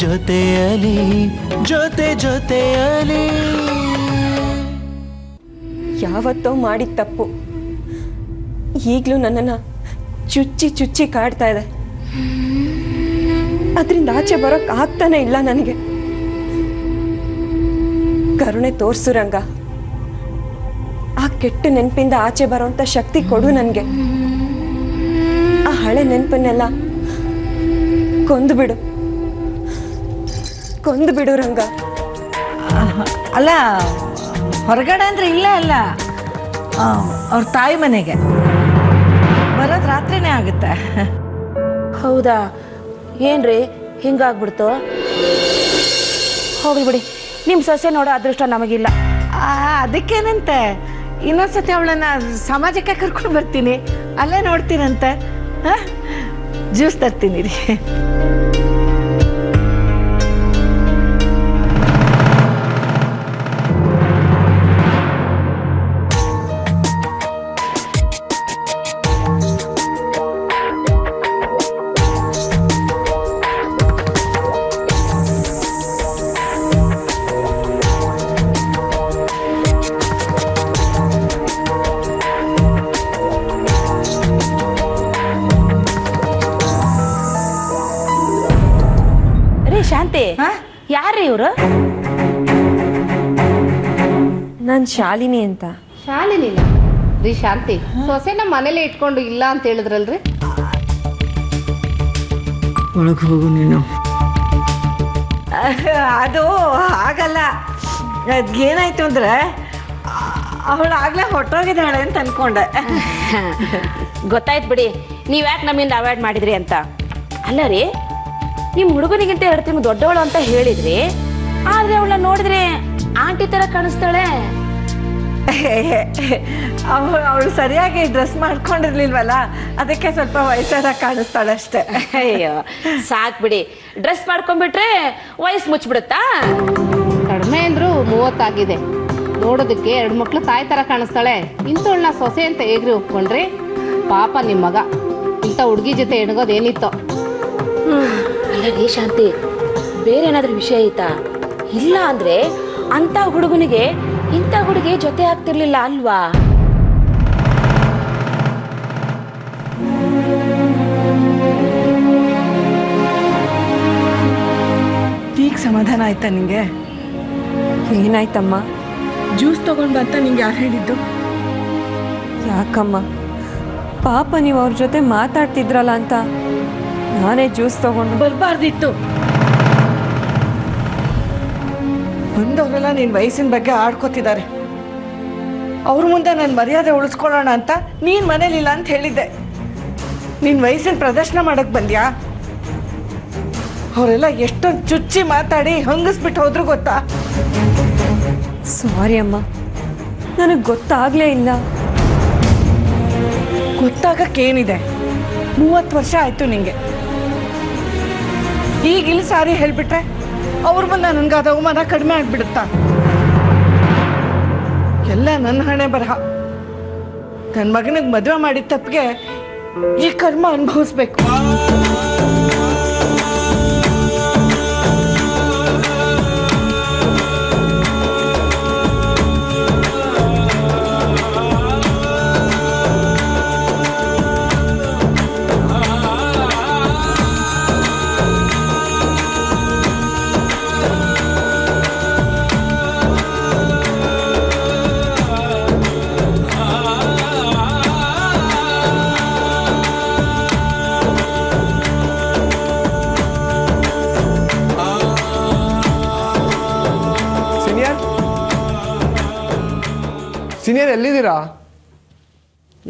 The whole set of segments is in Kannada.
ಜೊತೆಯಲಿ ಜೊತೆ ಜೊತೆಯಲಿ. ಯಾವತ್ತೋ ಮಾಡಿದ ತಪ್ಪು ಈಗಲೂ ನನ್ನನ್ನು ಚುಚ್ಚಿ ಚುಚ್ಚಿ ಕಾಡ್ತಾ ಇದೆ. ಅದರಿಂದ ಆಚೆ ಬರೋಕ್ ಆಗ್ತಾನೆ ಇಲ್ಲ ನನಗೆ. ಕರುಣೆ ತೋರ್ಸು ರಂಗ. ಆ ಕೆಟ್ಟ ನೆನಪಿಂದ ಆಚೆ ಬರೋಂಥ ಶಕ್ತಿ ಕೊಡು ನನಗೆ. ಆ ಹಳೆ ನೆನಪನ್ನೆಲ್ಲ ಕೊಂದು ಬಿಡು ರಂಗ. ಅಲ್ಲ, ಹೊರಗಡೆ ಅಂದ್ರೆ ಇಲ್ಲ ಅಲ್ಲ, ಅವ್ರ ತಾಯಿ ಮನೆಗೆ ಬರೋದು ರಾತ್ರಿನೇ ಆಗುತ್ತೆ. ಹೌದಾ? ಏನ್ರಿ ಹಿಂಗಾಗ್ಬಿಡ್ತು? ಹೋಗ್ಲಿ ಬಿಡಿ, ನಿಮ್ಮ ಸೊಸೆ ನೋಡೋ ಅದೃಷ್ಟ ನಮಗಿಲ್ಲ. ಅದಕ್ಕೇನಂತೆ, ಇನ್ನೊಂದ್ಸತಿ ಅವಳನ್ನ ಸಮಾಜಕ್ಕೆ ಕರ್ಕೊಂಡು ಬರ್ತೀನಿ, ಅಲ್ಲೇ ನೋಡ್ತೀನಂತೆ. ಜ್ಯೂಸ್ ತರ್ತೀನಿ ರೀ. ಶಾಂತಿ, ಯಾರ್ರೀ ಇವರು? ನಾನು ಶಾಲಿನಿ ಅಂತ. ಶಾಲಿನಿನ ರೀ? ಶಾಂತಿ ಸೊಸೆನ ಮನೇಲೆ ಇಟ್ಕೊಂಡು ಇಲ್ಲ ಅಂತ ಹೇಳಿದ್ರಲ್ರಿ? ಒಳಗೆ ಹೋಗು ನೀನು. ಅದು ಆಗಲ್ಲ. ಏನಾಯ್ತು ಅಂದ್ರೆ ಅವಳು ಆಗ್ಲೇ ಹೊಟ್ಟೋಗಿದ್ದಾಳೆ ಅಂತ ಅನ್ಕೊಂಡೆ. ಗೊತ್ತಾಯ್ತು ಬಿಡಿ, ನೀವ್ಯಾಕೆ ನಮ್ಮಿಂದ ಅವಾಯ್ಡ್ ಮಾಡಿದ್ರಿ ಅಂತ. ಅಲ್ಲ ರೀ, ನಿಮ್ಮ ಹುಡುಗನಿಗಿಂತ 2 ತಿಂಗಳು ದೊಡ್ಡವಳು ಅಂತ ಹೇಳಿದ್ರಿ, ಆದ್ರೆ ಅವಳನ್ನ ನೋಡಿದ್ರೆ ಆಂಟಿ ತರ ಕಾಣಿಸ್ತಾಳೆ. ಅವಳು ಸರಿಯಾಗಿ ಡ್ರೆಸ್ ಮಾಡ್ಕೊಂಡಿರ್ಲಿಲ್ವಲ್ಲ, ಅದಕ್ಕೆ ಸ್ವಲ್ಪ ವಯಸ್ಸಾದ ಕಾಣಿಸ್ತಾಳೆ ಅಷ್ಟೇ. ಅಯ್ಯೋ ಸಾಕ್ ಬಿಡಿ, ಡ್ರೆಸ್ ಮಾಡ್ಕೊಂಡ್ಬಿಟ್ರೆ ವಯಸ್ಸು ಮುಚ್ಚಿಬಿಡುತ್ತಾ? ಕಡಿಮೆ ಅಂದ್ರು 30 ಆಗಿದೆ. ನೋಡೋದಕ್ಕೆ 2 ಮಕ್ಳು ತಾಯಿ ತರ ಕಾಣಿಸ್ತಾಳೆ. ಇಂಥವಳನ್ನ ಸೊಸೆ ಅಂತ ಹೇಗ್ರಿ ಒಪ್ಕೊಂಡ್ರಿ? ಪಾಪ ನಿಮ್ಮ ಮಗ ಇಂಥ ಹುಡುಗಿ ಜೊತೆ ಎಣಗೋದೇನಿತ್ತೋ. ಅಲ್ಲ ರೀ ಶಾಂತಿ, ಬೇರೆ ಏನಾದ್ರೂ ವಿಷಯ ಐತಾ? ಇಲ್ಲ ಅಂದ್ರೆ ಅಂತ ಹುಡುಗನಿಗೆ ಇಂಥ ಹುಡುಗಿ ಜೊತೆ ಆಗ್ತಿರ್ಲಿಲ್ಲ ಅಲ್ವಾ? ಈಗ ಸಮಾಧಾನ ಆಯ್ತಾ ನಿಂಗೆ? ಏನಾಯ್ತಮ್ಮ? ಜ್ಯೂಸ್ ತಗೊಂಡು ಅಂತ ನಿಂಗೆ ಯಾರು ಹೇಳಿದ್ದು? ಯಾಕಮ್ಮ, ಪಾಪ ನೀವು ಅವ್ರ ಜೊತೆ ಮಾತಾಡ್ತಿದ್ರಲ್ಲ ಅಂತ ನಾನೇ ಜ್ಯೂಸ್ ತಗೊಂಡು ಬರಬಾರ್ದಿತ್ತು. ಬಂದವರೆಲ್ಲ ನಿನ್ನ ವಯಸ್ಸಿನ ಬಗ್ಗೆ ಆಡ್ಕೋತಿದ್ದಾರೆ. ಅವ್ರ ಮುಂದೆ ನನ್ನ ಮರ್ಯಾದೆ ಉಳಿಸ್ಕೊಳ್ಳೋಣ ಅಂತ ನೀನು ಮನೇಲಿಲ್ಲ ಅಂತ ಹೇಳಿದ್ದೆ. ನಿನ್ನ ವಯಸ್ಸಿನ ಪ್ರದರ್ಶನ ಮಾಡಕ್ಕೆ ಬಂದ್ಯಾ? ಅವರೆಲ್ಲ ಎಷ್ಟೊಂದು ಚುಚ್ಚಿ ಮಾತಾಡಿ ಹಂಗಿಸ್ಬಿಟ್ಟು ಹೋದ್ರು ಗೊತ್ತಾ? ಸಾರಿ ಅಮ್ಮ, ನನಗೆ ಗೊತ್ತಾಗಲೇ ಇಲ್ಲ. ಗೊತ್ತಾಗಕ್ಕೇನಿದೆ? 30 ವರ್ಷ ಆಯಿತು ನಿಂಗೆ. ಈಗ ಇಲ್ಲಿ ಸಾರಿ ಹೇಳ್ಬಿಟ್ರೆ ಅವ್ರ ಮುಂದೆ ನನಗಾದ ಅವಮಾನ ಕಡಿಮೆ ಆಗ್ಬಿಡುತ್ತಾ? ಎಲ್ಲ ನನ್ನ ಹಣೆ ಬರಹ. ನನ್ನ ಮಗನಿಗೆ ಮದುವೆ ಮಾಡಿದ ತಪ್ಪಿಗೆ ಈ ಕರ್ಮ ಅನುಭವಿಸ್ಬೇಕು. ಸೀನಿಯರ್ ಎಲ್ಲಿದ್ದೀರಾ?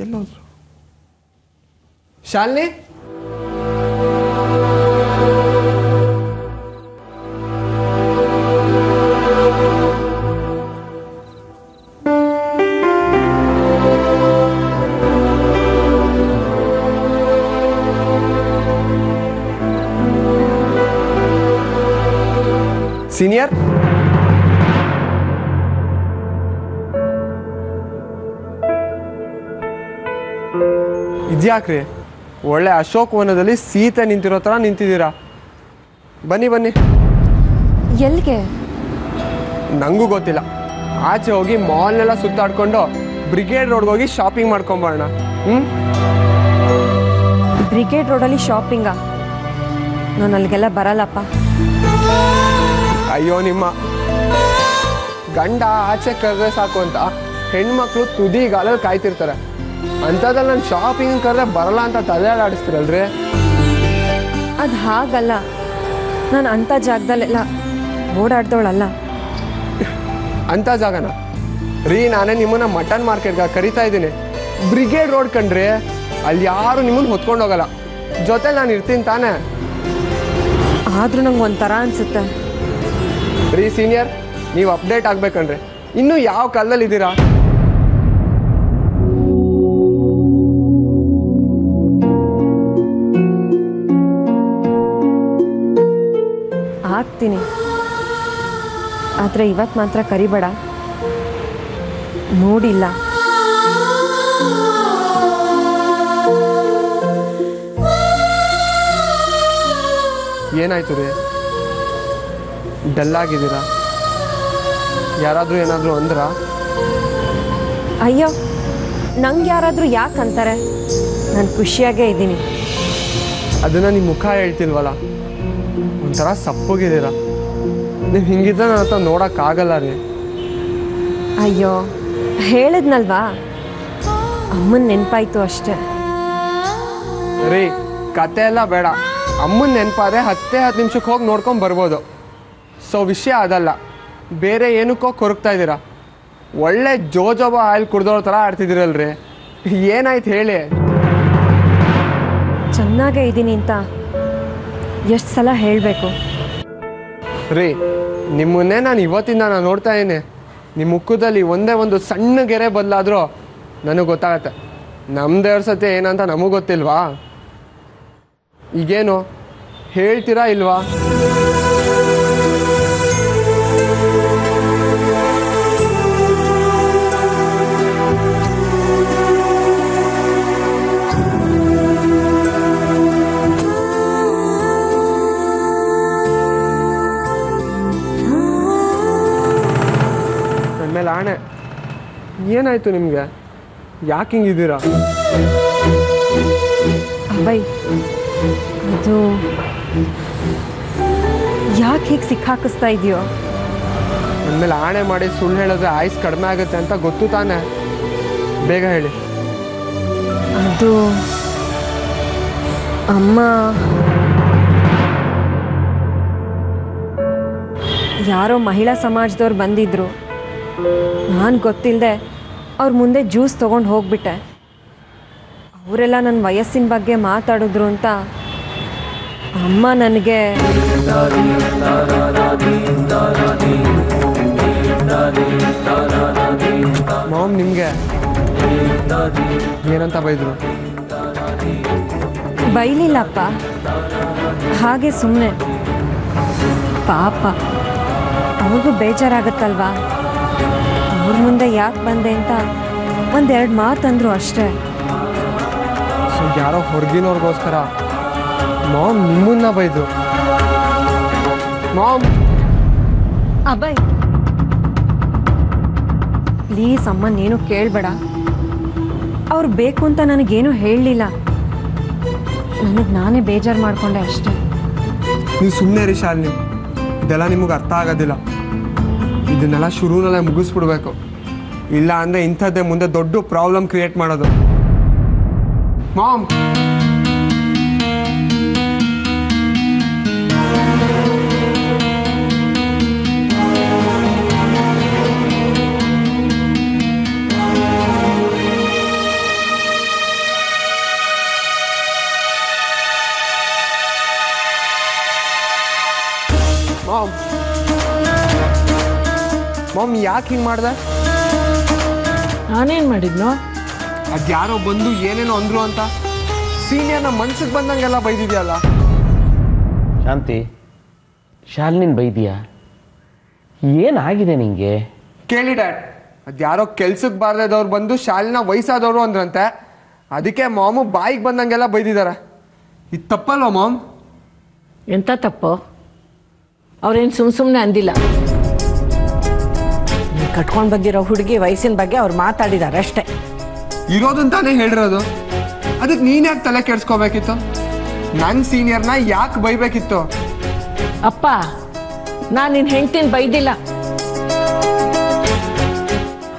ಎಲ್ಲೋದ್ರು? ಶಾಲಿನಿ, ಸೀನಿಯರ್ ಇದ್ಯಾಕ್ರಿ ಒಳ್ಳೆ ಅಶೋಕ್ ವನದಲ್ಲಿ ಸೀತೆ ನಿಂತಿರೋ ಥರ ನಿಂತಿದ್ದೀರಾ? ಬನ್ನಿ ಬನ್ನಿ. ಎಲ್ಲಿಗೆ? ನನಗೂ ಗೊತ್ತಿಲ್ಲ. ಆಚೆ ಹೋಗಿ ಮಾಲ್ನೆಲ್ಲ ಸುತ್ತಾಡ್ಕೊಂಡು ಬ್ರಿಗೇಡ್ ರೋಡ್ಗೆ ಹೋಗಿ ಶಾಪಿಂಗ್ ಮಾಡ್ಕೊಂಬರೋಣ. ಬ್ರಿಗೇಡ್ ರೋಡಲ್ಲಿ ಶಾಪಿಂಗಾ? ನಾನು ಅಲ್ಲಿಗೆಲ್ಲ ಬರಲ್ಲಪ್ಪ. ಅಯ್ಯೋ ನಿಮ್ಮ ಗಂಡ ಆಚೆ ಕರೆದ್ರೆ ಸಾಕು ಅಂತ ಹೆಣ್ಮಕ್ಳು ತುದಿಗಾಲಲ್ಲಿ ಕಾಯ್ತಿರ್ತಾರೆ. ಅಂಥದ್ರಲ್ಲಿ ನಾನು ಶಾಪಿಂಗ್ ಕರೆದ್ರೆ ಬರಲ್ಲ ಅಂತ ತಲೆ ಆಡಿಸ್ತೀರಲ್ರಿ. ಅದು ಹಾಗಲ್ಲ, ನಾನು ಅಂಥ ಜಾಗದಲ್ಲೆಲ್ಲ ಓಡಾಡ್ದವಳಲ್ಲ. ಅಂಥ ಜಾಗನ ರೀ? ನಾನೇ ನಿಮ್ಮನ್ನ ಮಟನ್ ಮಾರ್ಕೆಟ್ಗೆ ಕರಿತಾ ಇದ್ದೀನಿ. ಬ್ರಿಗೇಡ್ ರೋಡ್ ಕಂಡ್ರಿ, ಅಲ್ಲಿ ಯಾರು ನಿಮ್ಮನ್ನು ಹೊತ್ಕೊಂಡು ಹೋಗಲ್ಲ. ಜೊತೆ ನಾನು ಇರ್ತೀನಿ ತಾನೇ. ಆದರೂ ನಂಗೆ ಒಂಥರ ಅನಿಸುತ್ತೆ. ರೀ ಸೀನಿಯರ್, ನೀವು ಅಪ್ಡೇಟ್ ಆಗ್ಬೇಕಂಡ್ರಿ. ಇನ್ನೂ ಯಾವ ಕಾಲದಲ್ಲಿ ಇದ್ದೀರಾ? ಆಗ್ತೀನಿ, ಆದರೆ ಇವತ್ತು ಮಾತ್ರ ಕರಿಬೇಡ. ಮೂಡಿಲ್ಲ. ಏನಾಯ್ತು ರೀ? ಡಲ್ ಆಗಿದ್ದೀರಾ? ಯಾರಾದರೂ ಏನಾದರೂ ಅಂದ್ರ? ಅಯ್ಯೋ, ನಂಗೆ ಯಾರಾದರೂ ಯಾಕೆ ಅಂತಾರೆ? ನಾನು ಖುಷಿಯಾಗೇ ಇದ್ದೀನಿ. ಅದನ್ನು ನಿಮ್ಮ ಮುಖ ಹೇಳ್ತಿಲ್ವಲ್ಲ, ಒಂಥರ ಸಪ್ಪಗಿದ್ದೀರಾ. ನೀವು ಹಿಂಗಿದ್ರೆ ನನ್ನ ಹತ್ರ ನೋಡೋಕ್ಕಾಗಲ್ಲ ರೀ. ಅಯ್ಯೋ, ಹೇಳಿದ್ನಲ್ವಾ, ಅಮ್ಮನ ನೆನಪಾಯ್ತು ಅಷ್ಟೆ. ರೀ, ಕತೆ ಎಲ್ಲ ಬೇಡ. ಅಮ್ಮನ ನೆನಪಾದ್ರೆ 10 ನಿಮಿಷಕ್ಕೆ ಹೋಗಿ ನೋಡ್ಕೊಂಡು ಬರ್ಬೋದು. ಸೊ ವಿಷಯ ಅದಲ್ಲ, ಬೇರೆ ಏನಕ್ಕೋ ಕೊರಗ್ತಾ ಇದ್ದೀರಾ. ಒಳ್ಳೆ ಜೋಜೋಬ ಆಯಿಲ್ ಕುಡ್ದೋರ ಥರ ಆಡ್ತಿದ್ದೀರಲ್ರಿ. ಏನಾಯ್ತು ಹೇಳಿ? ಚೆನ್ನಾಗೇ ಇದ್ದೀನಿ ಅಂತ ಎಷ್ಟು ಸಲ ಹೇಳಬೇಕು? ರೀ, ನಿಮ್ಮನ್ನೇ ನಾನು ಇವತ್ತಿಂದ ನಾನು ನೋಡ್ತಾ ಇದ್ದೀನಿ. ನಿಮ್ಮ ಮುಖದಲ್ಲಿ ಒಂದೇ ಒಂದು ಸಣ್ಣ ಗೆರೆ ಬದಲಾದರೂ ನನಗೆ ಗೊತ್ತಾಗತ್ತೆ. ನಮ್ಮ ದೇವ್ರ ಸತ್ಯ ಏನಂತ ನಮಗೆ ಗೊತ್ತಿಲ್ವಾ? ಈಗೇನು ಹೇಳ್ತೀರಾ ಇಲ್ವಾ? ನನ್ನ ಮೇಲೆ ಆಣೆ, ಏನಾಯ್ತು ನಿಮಗೆ? ಯಾಕೆ ಹಿಂಗಿದ್ದೀರಾ? ಅಬ್ಬಯ್, ಅದು ಯಾಕೆ ಹೀಗೆ ಸಿಕ್ಕಾಕಿಸ್ತಾ ಇದೆಯೋ? ನನ್ನ ಮೇಲೆ ಆಣೆ ಮಾಡಿ ಸುಳ್ಳು ಹೇಳಿದ್ರೆ ಆಯ್ಸ್ ಕಡಿಮೆ ಆಗುತ್ತೆ ಅಂತ ಗೊತ್ತು ತಾನೆ. ಬೇಗ ಹೇಳಿ. ಅದು ಅಮ್ಮ ಯಾರೋ ಮಹಿಳಾ ಸಮಾಜದವ್ರು ಬಂದಿದ್ರು. ನಾನು ಗೊತ್ತಿಲ್ಲದೆ ಅವ್ರ ಮುಂದೆ ಜ್ಯೂಸ್ ತೊಗೊಂಡು ಹೋಗ್ಬಿಟ್ಟೆ. ಅವರೆಲ್ಲ ನನ್ನ ವಯಸ್ಸಿನ ಬಗ್ಗೆ ಮಾತಾಡಿದ್ರು ಅಂತ ಅಮ್ಮ ನನಗೆ ಮಾಮ್ ನಿಮಗೆ ಏನಂತ ಬೈದ್ರು? ಬೈಲಿಲ್ಲಪ್ಪ, ಹಾಗೆ ಸುಮ್ಮನೆ. ಪಾಪ ಅವ್ರಿಗೂ ಬೇಜಾರಾಗತ್ತಲ್ವಾ, ಅವ್ರ ಮುಂದೆ ಯಾಕೆ ಬಂದೆ ಅಂತ ಒಂದೆರಡು ಮಾತಂದ್ರು ಅಷ್ಟೇ. ಸೊ ಯಾರೋ ಹೊರಗಿನವ್ರಿಗೋಸ್ಕರ ಮಾಮ್ ನಿಮ್ಮನ್ನ ಬೈದ್ರು? ಮಾಮ್, ಅಬ್ಬಯ್ ಪ್ಲೀಸ್ ಅಮ್ಮ, ನೀನು ಕೇಳಬೇಡ. ಅವ್ರು ಬೇಕು ಅಂತ ನನಗೇನು ಹೇಳಲಿಲ್ಲ. ನನಗೆ ನಾನೇ ಬೇಜಾರು ಮಾಡಿಕೊಂಡೆ ಅಷ್ಟೇ. ನೀವು ಸುಮ್ಮನೆ ರೀ ಶಾಲಿನಿ, ಇದೆಲ್ಲ ನಿಮಗೆ ಅರ್ಥ ಆಗೋದಿಲ್ಲ. ಇದನ್ನೆಲ್ಲ ಶುರುನಲ್ಲೇ ಮುಗಿಸ್ಬಿಡ್ಬೇಕು. ಇಲ್ಲ ಅಂದರೆ ಇಂಥದ್ದೇ ಮುಂದೆ ದೊಡ್ಡ ಪ್ರಾಬ್ಲಮ್ ಕ್ರಿಯೇಟ್ ಮಾಡೋದು. ಮಾಮ್, ಮಾಮ್, ಮಾಮ್ ಯಾಕೆ ಹಿಂಗೆ ಮಾಡ್ದೆ? ನಾನೇನು ಮಾಡಿದ್ನೋ? ಅದ್ಯಾರೋ ಬಂದು ಏನೇನೋ ಅಂದ್ರು ಅಂತ ಸೀನಿಯರ್ನ ಮನ್ಸಿಗೆ ಬಂದಂಗೆಲ್ಲ ಬೈದಿದ್ಯಲ್ಲ. ಶಾಂತಿ, ಶಾಲಿನಿನ್ ಬೈದಿಯಾ? ಏನಾಗಿದೆ ನಿಂಗೆ? ಕೇಳಿ ಡ್ಯಾಡ್, ಅದ್ಯಾರೋ ಕೆಲ್ಸಕ್ಕೆ ಬಾರ್ದವ್ರು ಬಂದು ಶಾಲಿನ ವಯಸ್ಸಾದವರು ಅಂದ್ರಂತೆ. ಅದಕ್ಕೆ ಮಾಮು ಬಾಯಿಗೆ ಬಂದಂಗೆಲ್ಲ ಬೈದಿದ್ದಾರೆ. ಇದು ತಪ್ಪಲ್ವಾ ಮಾಮ್? ಎಂಥ ತಪ್ಪು? ಅವ್ರೇನು ಸುಮ್ಮನೆ ಅಂದಿಲ್ಲ. ನೀನು ಕಟ್ಕೊಂಡು ಬಂದಿರೋ ಹುಡುಗಿ ವಯಸ್ಸಿನ ಬಗ್ಗೆ ಅವ್ರು ಮಾತಾಡಿದ್ದಾರೆ ಅಷ್ಟೇ. ಇರೋದಂತಾನೆ ಹೇಳಿರೋದು. ಅದಕ್ಕೆ ನೀನು ಯಾಕೆ ತಲೆ ಕೆಡ್ಸ್ಕೋಬೇಕಿತ್ತು? ನನ್ನ ಸೀನಿಯರ್ನ ಯಾಕೆ ಬೈಬೇಕಿತ್ತು? ಅಪ್ಪ, ನಾನು ನಿನ್ನ ಹೆಂಡ್ತಿನ ಬೈದಿಲ್ಲ.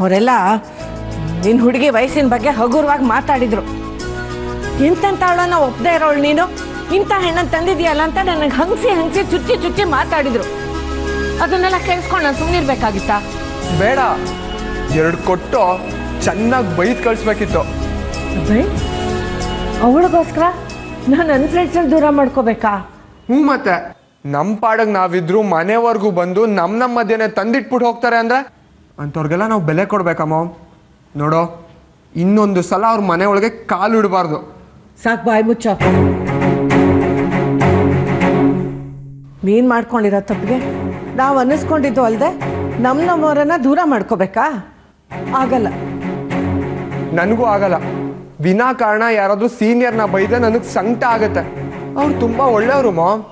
ಅವರೆಲ್ಲ ನಿನ್ನ ಹುಡುಗಿ ವಯಸ್ಸಿನ ಬಗ್ಗೆ ಹಗುರವಾಗಿ ಮಾತಾಡಿದ್ರು. ಇಂಥವಳನ್ನ ಒಪ್ಪದೇ ಇರೋಳು ನೀನು ಇಂಥ ಹೆಣ್ಣನ್ನು ತಂದಿದೆಯಲ್ಲ ಅಂತ ನನಗೆ ಹಂಗಿಸಿ ಚುಚ್ಚಿ ಮಾತಾಡಿದ್ರು. ಅದನ್ನೆಲ್ಲ ಕೇಳಿಸ್ಕೊಂಡು ನಾನು ಸುಮ್ಮನಿರ್ಬೇಕಾಗಿತ್ತಾ? ಬೇಡ, 2 ಕೊಟ್ಟು ಚೆನ್ನಾಗಿ ಬೈದು ಕಳಿಸ್ಬೇಕಿತ್ತು. ಅವಳಿಗೋಸ್ಕರ ನಾನು ನನ್ನ ಫ್ರೆಂಡ್ಸನ್ನು ದೂರ ಮಾಡ್ಕೋಬೇಕಾ? ಹ್ಞೂ, ಮತ್ತೆ ನಮ್ಮ ಪಾಡಗೆ ನಾವಿದ್ರು ಮನೆವರೆಗೂ ಬಂದು ನಮ್ಮ ಮಧ್ಯೆನೆ ತಂದಿಟ್ಬಿಟ್ಟು ಹೋಗ್ತಾರೆ ಅಂದರೆ ಅಂಥವ್ರಿಗೆಲ್ಲ ನಾವು ಬೆಲೆ ಕೊಡ್ಬೇಕಮ್ಮ. ನೋಡೋ, ಇನ್ನೊಂದು ಸಲ ಅವ್ರ ಮನೆ ಒಳಗೆ ಕಾಲು ಇಡಬಾರ್ದು. ಸಾಕು, ಬಾಯಿ ಮುಚ್ಚ. ನೀನು ಮಾಡ್ಕೊಂಡಿರೋ ತಪ್ಪಿಗೆ ನಾವು ಅನ್ನಿಸ್ಕೊಂಡಿದ್ದು ಅಲ್ಲದೆ ನಮ್ಮವರನ್ನ ದೂರ ಮಾಡ್ಕೋಬೇಕಾ? ಆಗಲ್ಲ. ನನಗೂ ಆಗಲ್ಲ. ವಿನಾಕಾರಣ ಯಾರಾದರೂ ಸೀನಿಯರ್ನ ಬೈದ್ರೆ ನನಗೆ ಸಂಕಟ ಆಗುತ್ತೆ. ಅವ್ರು ತುಂಬ ಒಳ್ಳೆಯವರು ಮಾಮ್.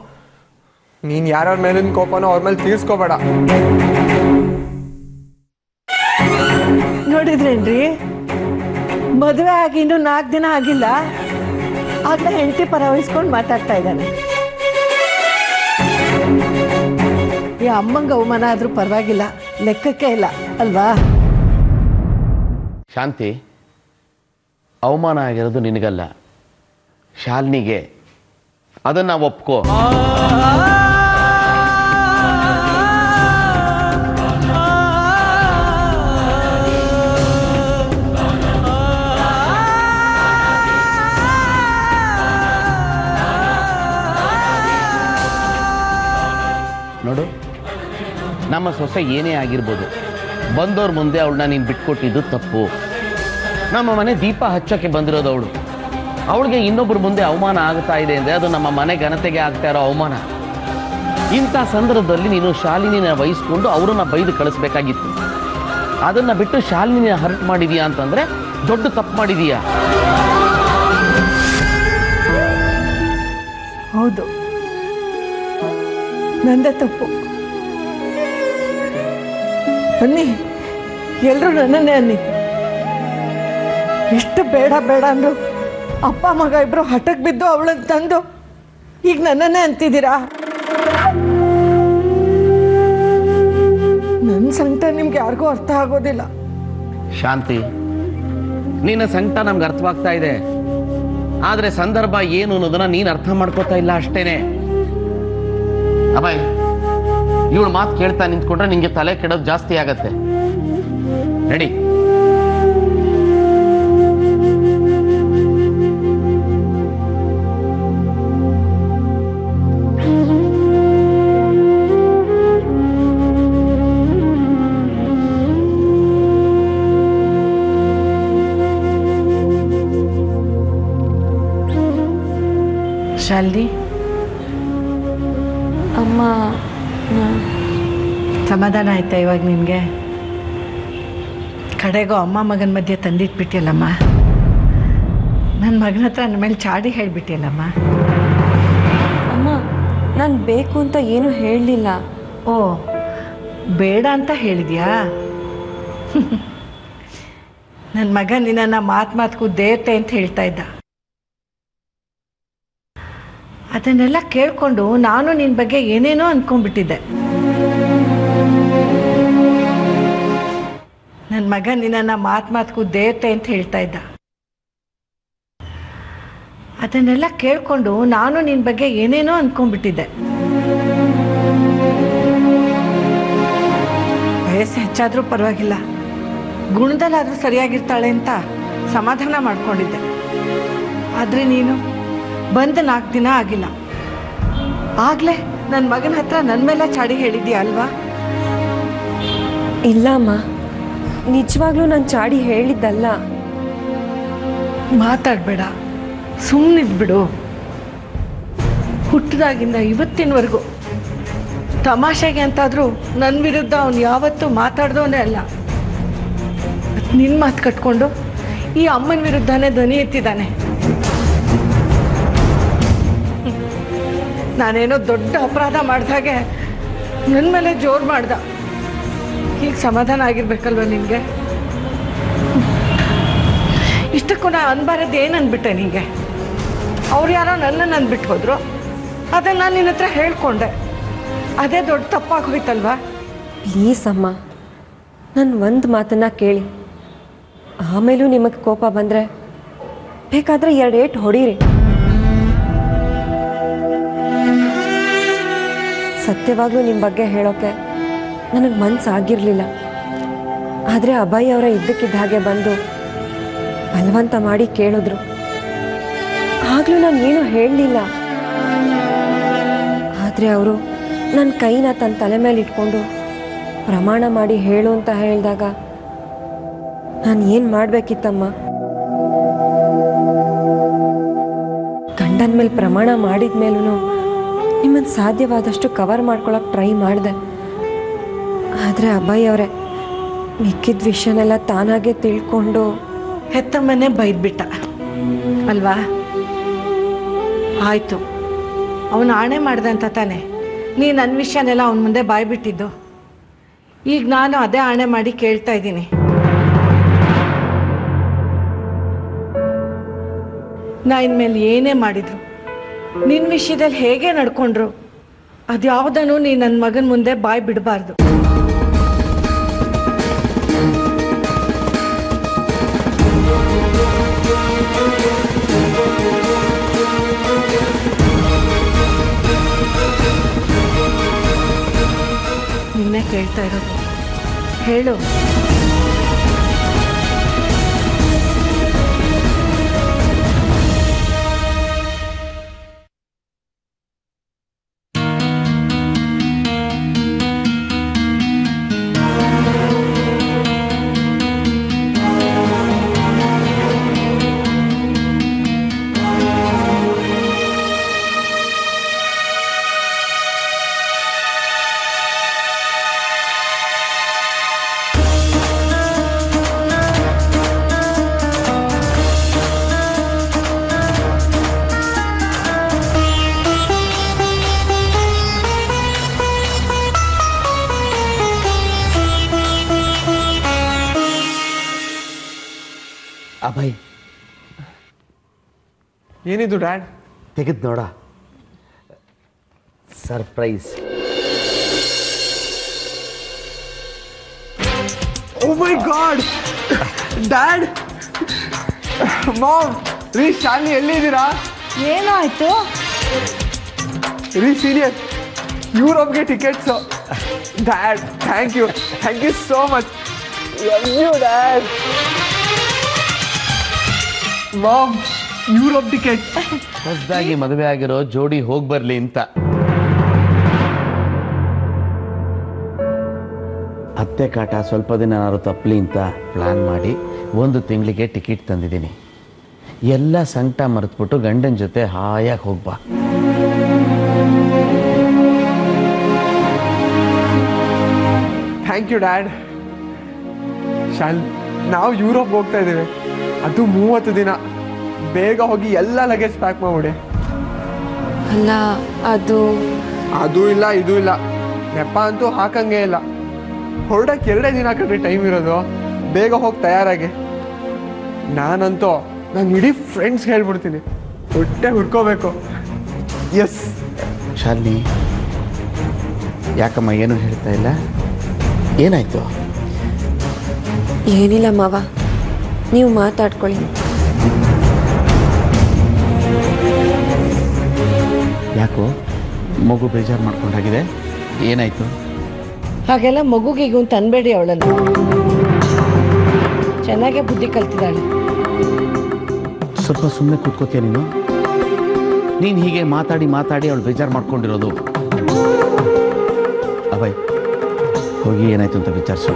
ನೀನು ಯಾರ್ಯಾರ ಮೇಲಿನ ಕೋಪನೋ ಅವ್ರ ಮೇಲೆ ತೀರ್ಸ್ಕೋಬೇಡ. ನೋಡಿದ್ರೇನ್ರಿ, ಮದುವೆ ಆಗಿ ಇನ್ನೂ 4 ದಿನ ಆಗಿಲ್ಲ, ಆಗಲೇ ಹೆಂಡತಿ ಪರ ವಹಿಸ್ಕೊಂಡು ಮಾತಾಡ್ತಾ ಇದ್ದಾನೆ. ಈ ಅಮ್ಮಂಗೆ ಅವಮಾನ ಆದರೂ ಪರವಾಗಿಲ್ಲ, ಲೆಕ್ಕಕ್ಕೆ ಇಲ್ಲ ಅಲ್ವಾ? ಶಾಂತಿ, ಅವಮಾನ ಆಗಿರೋದು ನಿನಗಲ್ಲ, ಶಾಲಿನಿಗೆ. ಅದನ್ನು ಒಪ್ಕೋ. ನೋಡು, ನಮ್ಮ ಸೊಸೆ ಏನೇ ಆಗಿರ್ಬೋದು, ಬಂದವ್ರ ಮುಂದೆ ಅವಳನ್ನ ನೀನು ಬಿಟ್ಕೊಟ್ಟಿದ್ದು ತಪ್ಪು. ನಮ್ಮ ಮನೆ ದೀಪ ಹಚ್ಚೋಕ್ಕೆ ಬಂದಿರೋದು ಅವಳು. ಅವಳಿಗೆ ಇನ್ನೊಬ್ಬರ ಮುಂದೆ ಅವಮಾನ ಆಗ್ತಾ ಇದೆ ಅಂದರೆ ಅದು ನಮ್ಮ ಮನೆ ಘನತೆಗೆ ಆಗ್ತಾ ಇರೋ ಅವಮಾನ. ಇಂಥ ಸಂದರ್ಭದಲ್ಲಿ ನೀನು ಶಾಲಿನಿನ ವಹಿಸ್ಕೊಂಡು ಅವರನ್ನ ಬೈದು ಕಳಿಸ್ಬೇಕಾಗಿತ್ತು. ಅದನ್ನು ಬಿಟ್ಟು ಶಾಲಿನಿನ ಹರ್ಟ್ ಮಾಡಿದೀಯಾ ಅಂತಂದರೆ ದೊಡ್ಡ ತಪ್ಪು ಮಾಡಿದೀಯಾ. ಹೌದು, ನಂದೇ ತಪ್ಪು. ಅನ್ನಿ, ಎಲ್ಲರೂ ನನ್ನನ್ನೇ ಅನ್ನಿ. ಎಷ್ಟು ಬೇಡ ಅಂದ್ರು ಅಪ್ಪ ಮಗ ಇಬ್ರು ಹಠಕ್ಕೆ ಬಿದ್ದು ಅವಳನ್ನು ತಂದು ಈಗ ನನ್ನನ್ನೇ ಅಂತಿದ್ದೀರಾ? ನನ್ನ ಸಂಕಟ ನಿಮ್ಗೆ ಯಾರಿಗೂ ಅರ್ಥ ಆಗೋದಿಲ್ಲ. ಶಾಂತಿ, ನಿನ್ನ ಸಂಕಟ ನಮ್ಗೆ ಅರ್ಥವಾಗ್ತಾ ಇದೆ, ಆದರೆ ಸಂದರ್ಭ ಏನು ಅನ್ನೋದನ್ನ ನೀನು ಅರ್ಥ ಮಾಡ್ಕೋತಾ ಇಲ್ಲ ಅಷ್ಟೇನೆ. ಅಭಯ್, ಇವಳು ಮಾತು ಕೇಳ್ತಾ ನಿಂತ್ಕೊಂಡ್ರೆ ನಿಂಗೆ ತಲೆ ಕೆಡೋದು ಜಾಸ್ತಿ ಆಗತ್ತೆ. ರೆಡಿ? ಶಾಲಿನಿ, ಅಮ್ಮ, ಸಮಾಧಾನ ಆಯ್ತಾ ಇವಾಗ ನಿನಗೆ? ಕಡೆಗೂ ಅಮ್ಮ ಮಗನ ಮಧ್ಯೆ ತಂದಿಟ್ಬಿಟ್ಟಿಯಲ್ಲಮ್ಮ. ನನ್ನ ಮಗನ ಹತ್ರ ನನ್ನ ಮೇಲೆ ಚಾಡಿ ಹೇಳಿಬಿಟ್ಟಿಯಲ್ಲಮ್ಮ. ಅಮ್ಮ, ನಾನು ಬೇಕು ಅಂತ ಏನೂ ಹೇಳಲಿಲ್ಲ. ಓ, ಬೇಡ ಅಂತ ಹೇಳಿದ್ಯಾ? ನನ್ನ ಮಗ ನಿನ್ನನ್ನು ಮಾತ್ಗೂ ದೇವತೆ ಅಂತ ಹೇಳ್ತಾ ಇದ್ದ. ಅದನ್ನೆಲ್ಲ ಕೇಳಿಕೊಂಡು ನಾನು ನಿನ್ನ ಬಗ್ಗೆ ಏನೇನೋ ಅಂದ್ಕೊಂಡ್ಬಿಟ್ಟಿದ್ದೆ. ನನ್ನ ಮಗ ನಿನ್ನನ್ನು ಮಾತ್ಗೂ ದೇವತೆ ಅಂತ ಹೇಳ್ತಾ ಇದ್ದ. ಅದನ್ನೆಲ್ಲ ಕೇಳಿಕೊಂಡು ನಾನು ನಿನ್ನ ಬಗ್ಗೆ ಏನೇನೋ ಅಂದ್ಕೊಂಡ್ಬಿಟ್ಟಿದ್ದೆ. ವಯಸ್ಸು ಹೆಚ್ಚಾದರೂ ಪರವಾಗಿಲ್ಲ, ಗುಣದಲ್ಲಾದರೂ ಸರಿಯಾಗಿರ್ತಾಳೆ ಅಂತ ಸಮಾಧಾನ ಮಾಡ್ಕೊಂಡಿದ್ದೆ. ಆದರೆ ನೀನು ಬಂದು 4 ದಿನ ಆಗಿಲ್ಲ, ಆಗಲೇ ನನ್ನ ಮಗನ ಹತ್ರ ನನ್ನ ಮೇಲೆ ಚಾಡಿ ಹೇಳಿದ್ಯಾ ಅಲ್ವಾ? ಇಲ್ಲ ಅಮ್ಮ, ನಿಜವಾಗ್ಲೂ ನಾನು ಚಾಡಿ ಹೇಳಿದ್ದಲ್ಲ. ಮಾತಾಡಬೇಡ, ಸುಮ್ಮನಿದ್ಬಿಡು. ಹುಟ್ಟಿದಾಗಿಂದ ಇವತ್ತಿನವರೆಗೂ ತಮಾಷೆಗೆ ಅಂತಾದರೂ ನನ್ನ ವಿರುದ್ಧ ಅವನು ಯಾವತ್ತೂ ಮಾತಾಡ್ದವನೇ ಅಲ್ಲ. ನಿನ್ನ ಮಾತು ಕಟ್ಕೊಂಡು ಈ ಅಮ್ಮನ ವಿರುದ್ಧನೇ ಧ್ವನಿ ಎತ್ತಿದ್ದಾನೆ. ನಾನೇನೋ ದೊಡ್ಡ ಅಪರಾಧ ಮಾಡಿದಾಗೆ ನನ್ನ ಮೇಲೆ ಜೋರು ಮಾಡ್ದ. ಈಗ ಸಮಾಧಾನ ಆಗಿರ್ಬೇಕಲ್ವ ನಿನಗೆ? ಇಷ್ಟಕ್ಕೂ ನಾ ಅನ್ಬಾರದು ಏನು ಅಂದ್ಬಿಟ್ಟೆ ನಿನಗೆ? ಅವ್ರು ಯಾರೋ ನನ್ನನ್ನು ಅಂದ್ಬಿಟ್ಟು ಹೋದ್ರು, ಅದನ್ನು ನಾನು ನಿನ್ನ ಹತ್ರ ಹೇಳ್ಕೊಂಡೆ. ಅದೇ ದೊಡ್ಡ ತಪ್ಪಾಗಿ ಹೋಯ್ತಲ್ವಾ? ಪ್ಲೀಸ್ ಅಮ್ಮ, ನನ್ನ ಒಂದು ಮಾತನ್ನು ಕೇಳಿ. ಆಮೇಲೂ ನಿಮಗೆ ಕೋಪ ಬಂದರೆ ಬೇಕಾದರೆ 2 ಏಟು ಹೊಡೀರಿ. ಸತ್ಯವಾಗ್ಲೂ ನಿಮ್ಮ ಬಗ್ಗೆ ಹೇಳೋಕ್ಕೆ ನನಗೆ ಮನಸ್ಸಾಗಿರಲಿಲ್ಲ. ಆದರೆ ಅಭಯ್ ಅವರ ಇದ್ದಕ್ಕಿದ್ದ ಹಾಗೆ ಬಂದು ಬಲವಂತ ಮಾಡಿ ಕೇಳಿದ್ರು. ಆಗಲೂ ನಾನು ಏನೂ ಹೇಳಲಿಲ್ಲ. ಆದರೆ ಅವರು ನನ್ನ ಕೈನ ತನ್ನ ತಲೆ ಮೇಲೆ ಇಟ್ಕೊಂಡು ಪ್ರಮಾಣ ಮಾಡಿ ಹೇಳು ಅಂತ ಹೇಳಿದಾಗ ನಾನು ಏನು ಮಾಡಬೇಕಿತ್ತಮ್ಮ? ಗಂಡನ ಮೇಲೆ ಪ್ರಮಾಣ ಮಾಡಿದ ಮೇಲೂ ನಿಮ್ಮನ್ನು ಸಾಧ್ಯವಾದಷ್ಟು ಕವರ್ ಮಾಡ್ಕೊಳಕ್ಕೆ ಟ್ರೈ ಮಾಡಿದೆ. ಆದರೆ ಅಭಯ್ ಅವರೇ ಮಿಕ್ಕಿದ ವಿಷಯನೆಲ್ಲ ತಾನಾಗೆ ತಿಳ್ಕೊಂಡು ಹೆತ್ತಮ್ಮನೇ ಬೈದ್ಬಿಟ್ಟ ಅಲ್ವಾ? ಆಯಿತು, ಅವನು ಆಣೆ ಮಾಡ್ದೆ ಅಂತ ತಾನೆ ನೀನು ನನ್ನ ವಿಷಯನೆಲ್ಲ ಅವನ ಮುಂದೆ ಬಾಯ್ಬಿಟ್ಟಿದ್ದು. ಈಗ ನಾನು ಅದೇ ಆಣೆ ಮಾಡಿ ಕೇಳ್ತಾ ಇದ್ದೀನಿ. ನಾ ಇನ್ಮೇಲೆ ಏನೇ ಮಾಡಿದ್ರು, ನಿನ್ನ ವಿಷಯದಲ್ಲಿ ಹೇಗೆ ನಡ್ಕೊಂಡ್ರು, ಅದ್ಯಾವುದನ್ನು ನೀನು ನನ್ನ ಮಗನ ಮುಂದೆ ಬಾಯ್ ಬಿಡಬಾರ್ದು. ನಿನ್ನೆ ಕೇಳ್ತಾ ಇರೋದು, ಹೇಳು. ಅಭಯ್, ಏನಿದು ಡ್ಯಾಡ್? ತೆಗೆದು ನೋಡ, surprise. Oh my god dad! Mom, ರೀ ಶಾಲಿನಿ ಎಲ್ಲಿದ್ದೀರಾ? ಏನಾಯ್ತು? ರೀ ಸೀನಿಯರ್, ಯುರೋಪ್ಗೆ tickets. Dad, thank you so much. Love you dad. Mom, Europe ticket. ಹೊಸದಾಗಿ ಮದುವೆ ಆಗಿರೋ ಜೋಡಿ ಹೋಗಿ ಬರ್ಲಿ ಅಂತ. ಅತ್ತೆ ಕಾಟ ಸ್ವಲ್ಪ ದಿನ ಏನಾದ್ರು ತಪ್ಪಲಿ ಅಂತ ಪ್ಲಾನ್ ಮಾಡಿ 1 ತಿಂಗಳಿಗೆ ಟಿಕೆಟ್ ತಂದಿದ್ದೀನಿ. ಎಲ್ಲ ಸಂಕಟ ಮರೆತ್ಬಿಟ್ಟು ಗಂಡನ ಜೊತೆ ಹಾಯಾಗಿ ಹೋಗ್ಬಾ. Thank you dad. ಶಾಲ್, ನಾವು ಯುರೋಪ್ ಹೋಗ್ತಾ ಇದ್ದೇವೆ, ಅದು 30 ದಿನ. ಬೇಗ ಹೋಗಿ ಎಲ್ಲ ಲಗೇಜ್ ಪ್ಯಾಕ್ ಮಾಡ್ಬಿಡಿ. ಅಲ್ಲ, ಅದು ಇಲ್ಲ ಇದು ಇಲ್ಲ, ನೆಪ ಅಂತೂ ಹಾಕಂಗೆ ಇಲ್ಲ. ಹೊರಡಕ್ಕೆ 2 ದಿನ ಕಡೆ ಟೈಮ್ ಇರೋದು. ಬೇಗ ಹೋಗಿ ತಯಾರಾಗಿ. ನಾನಂತೂ ನಾನು ಇಡೀ ಫ್ರೆಂಡ್ಸ್ ಹೇಳ್ಬಿಡ್ತೀನಿ, ಹೊಟ್ಟೆ ಹುಡ್ಕೋಬೇಕು. ಎಸ್. ಶಾಲಿನಿ, ಯಾಕಮ್ಮ ಏನು ಹೇಳ್ತಾ ಇಲ್ಲ? ಏನಾಯ್ತು? ಏನಿಲ್ಲ ಮಾವ, ನೀವು ಮಾತಾಡ್ಕೊಳ್ಳಿ. ಯಾಕೋ ಮಗು ಬೇಜಾರು ಮಾಡ್ಕೊಂಡಾಗಿದೆ? ಏನಾಯ್ತು? ಹಾಗೆಲ್ಲ ಮಗುಗಿಗೂ ಅಂತ ಅನ್ಬೇಡಿ ಅವಳನ್ನು. ಚೆನ್ನಾಗೇ ಬುದ್ಧಿ ಕಲ್ತಿದ್ದಾಳೆ. ಸ್ವಲ್ಪ ಸುಮ್ಮನೆ ಕೂತ್ಕೋತೀಯ ನೀನು? ನೀನು ಹೀಗೆ ಮಾತಾಡಿ ಅವಳು ಬೇಜಾರು ಮಾಡ್ಕೊಂಡಿರೋದು. ಅಭಯ್, ಹೋಗಿ ಏನಾಯ್ತು ಅಂತ ವಿಚಾರಿಸು.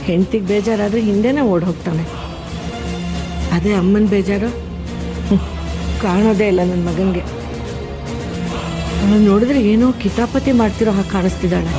ಹೆಂಡ್ತಿಗೆ ಬೇಜಾರಾದರೆ ಹಿಂದೆನೇ ಓಡಿ ಹೋಗ್ತಾನೆ. ಅದೇ ಅಮ್ಮನ ಬೇಜಾರು ಕಾಣೋದೇ ಇಲ್ಲ ನನ್ನ ಮಗನಿಗೆ. ಅವಳು ನೋಡಿದ್ರೆ ಏನೋ ಕಿತಾಪತಿ ಮಾಡ್ತಿರೋ ಹಾಗೆ ಕಾಣಿಸ್ತಿದ್ದಾಳೆ.